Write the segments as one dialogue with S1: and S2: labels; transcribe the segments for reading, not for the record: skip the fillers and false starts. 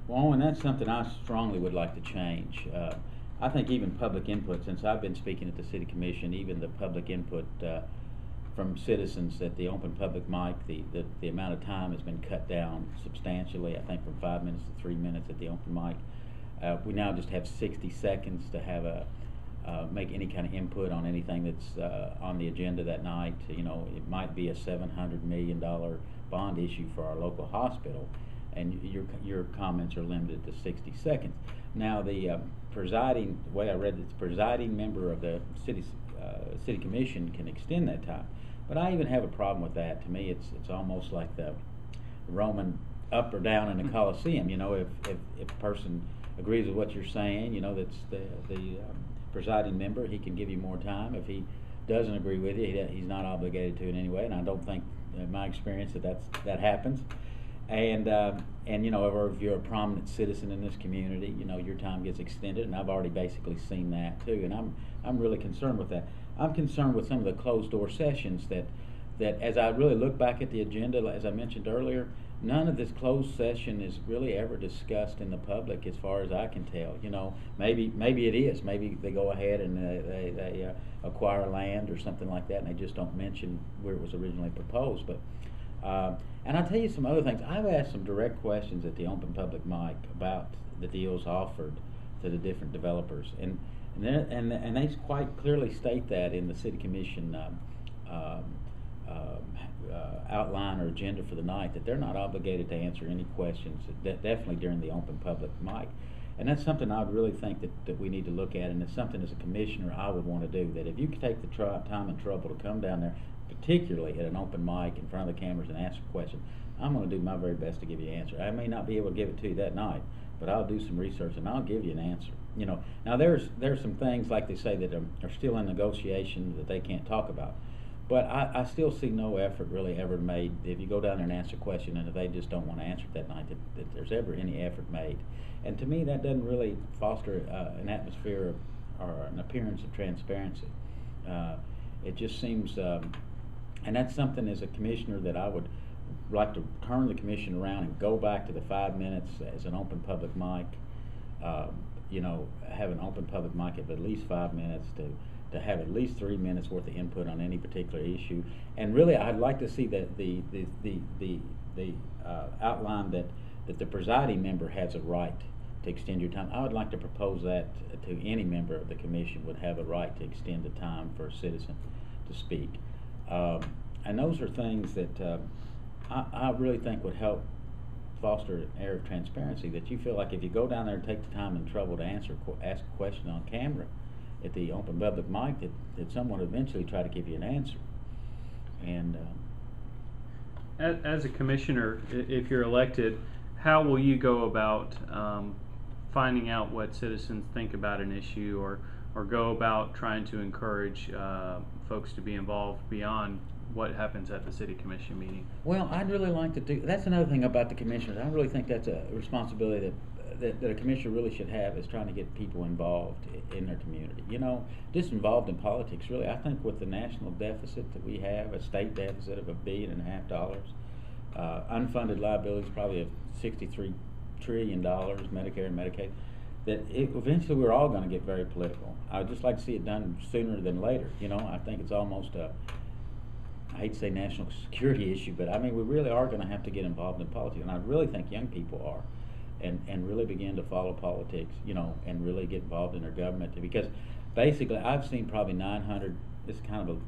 S1: Well, and that's something I strongly would like to change. I think even public input, since I've been speaking at the city commission, even the public input from citizens at the open public mic, the amount of time has been cut down substantially. I think from 5 minutes to 3 minutes at the open mic. We now just have 60 seconds to have make any kind of input on anything that's on the agenda that night. You know, it might be a $700 million bond issue for our local hospital, and your comments are limited to 60 seconds. Now, the way I read it, the presiding member of the city commission can extend that time, but I even have a problem with that. To me, it's almost like the Roman up or down in the Colosseum. You know, if a person agrees with what you're saying, you know, that's the presiding member, he can give you more time. If he doesn't agree with you, he's not obligated to in any way, and I don't think, in my experience, that happens. And you know, or if you're a prominent citizen in this community, you know, your time gets extended, and I've already basically seen that too, and I'm really concerned with that. I'm concerned with some of the closed door sessions that as I really look back at the agenda, as I mentioned earlier, none of this closed session is really ever discussed in the public, as far as I can tell. You know, maybe it is. Maybe they go ahead and they acquire land or something like that, and they just don't mention where it was originally proposed. But and I'll tell you some other things. I've asked some direct questions at the open public mic about the deals offered to the different developers, and they quite clearly state that in the city commission outline or agenda for the night, that they're not obligated to answer any questions, definitely during the open public mic. And that's something I really think that we need to look at, and it's something as a commissioner I would want to do, that if you could take the time and trouble to come down there, particularly at an open mic in front of the cameras, and ask a question, I'm going to do my very best to give you an answer. I may not be able to give it to you that night, but I'll do some research and I'll give you an answer. You know, now there's some things, like they say, that are still in negotiation that they can't talk about. But I still see no effort really ever made, if you go down there and ask a question, and if they just don't want to answer it that night, that there's ever any effort made. And to me, that doesn't really foster an atmosphere or an appearance of transparency. It just seems, and that's something as a commissioner that I would like to turn the commission around and go back to the 5 minutes as an open public mic. You know, have an open public mic of at least 5 minutes to have at least 3 minutes worth of input on any particular issue. And really, I'd like to see that the outline that the presiding member has a right to extend your time. I would like to propose that to any member of the commission would have a right to extend the time for a citizen to speak. And those are things that I really think would help foster an air of transparency, that you feel like if you go down there and take the time and trouble to ask a question on camera at the open public mic, that someone would eventually try to give you an answer. And
S2: as a commissioner, if you're elected, how will you go about finding out what citizens think about an issue, or go about trying to encourage folks to be involved beyond what happens at the city commission meeting?
S1: Well, I'd really like to do, that's another thing about the commissioners. I really think that's a responsibility that a commissioner really should have, is trying to get people involved in their community. You know, just involved in politics, really. I think with the national deficit that we have, a state deficit of $1.5 billion, unfunded liabilities probably of $63 trillion, Medicare and Medicaid, that eventually we're all going to get very political. I'd just like to see it done sooner than later. You know, I think it's almost I hate to say national security issue, but I mean, we really are going to have to get involved in politics, and I really think young people are, and really begin to follow politics, you know, and really get involved in their government. Because basically, I've seen probably 900, this is kind of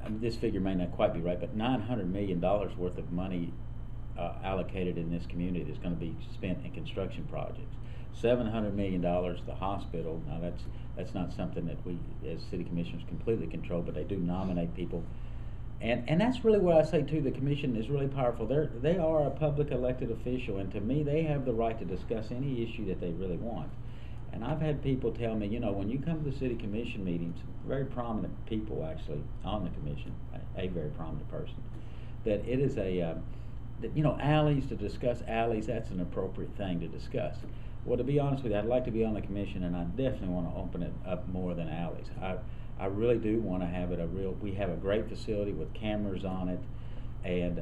S1: I mean, this figure may not quite be right, but $900 million worth of money allocated in this community is going to be spent in construction projects. $700 million to the hospital. Now that's not something that we as city commissioners completely control, but they do nominate people. And that's really what I say too, the commission is really powerful. They are a public elected official, and to me they have the right to discuss any issue that they really want. And I've had people tell me, you know, when you come to the city commission meetings, very prominent people actually on the commission, a very prominent person, that it is that, you know, alleys, to discuss alleys, that's an appropriate thing to discuss. Well, to be honest with you, I'd like to be on the commission, and I definitely want to open it up more than alleys. I really do want to have it we have a great facility with cameras on it, and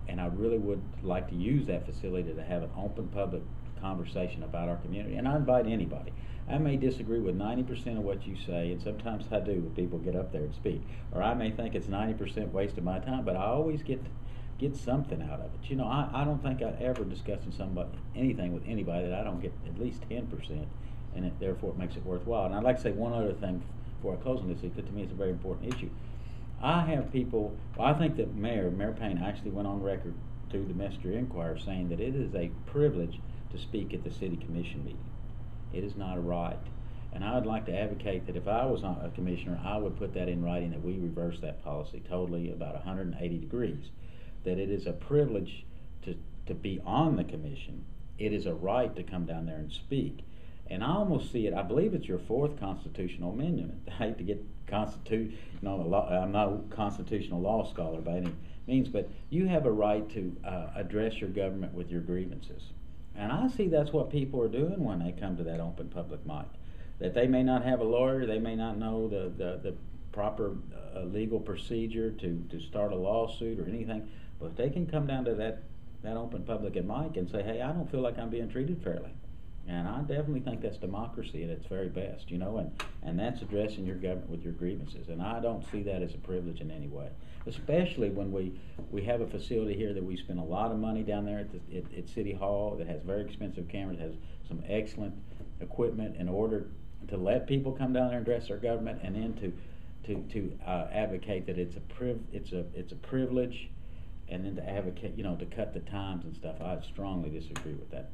S1: and I really would like to use that facility to have an open public conversation about our community. And I invite anybody. I may disagree with 90% of what you say, and sometimes I do when people get up there and speak. Or I may think it's 90% waste of my time, but I always get something out of it. You know, I don't think I ever discussing anything with anybody that I don't get at least 10%, and therefore it makes it worthwhile. And I'd like to say one other thing before I close on this, because to me it's a very important issue. I have people, I think that Mayor Payne actually went on record through the Messenger-Inquirer saying that it is a privilege to speak at the city commission meeting. It is not a right. And I would like to advocate that if I was a commissioner, I would put that in writing, that we reverse that policy totally about 180 degrees. That it is a privilege to be on the commission. It is a right to come down there and speak. And I almost see it, I believe it's your 4th constitutional amendment. I hate to get I'm not a constitutional law scholar by any means, but you have a right to address your government with your grievances. And I see that's what people are doing when they come to that open public mic. That they may not have a lawyer, they may not know the proper legal procedure to start a lawsuit or anything, but they can come down to that open public mic and say, hey, I don't feel like I'm being treated fairly. And I definitely think that's democracy at its very best, you know, and that's addressing your government with your grievances. And I don't see that as a privilege in any way, especially when we have a facility here that we spend a lot of money down there at City Hall that has very expensive cameras, has some excellent equipment in order to let people come down there and address their government, and then to advocate that it's a privilege, and then to advocate, you know, to cut the times and stuff. I strongly disagree with that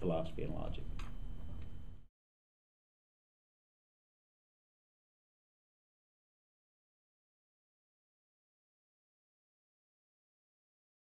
S1: philosophy and logic.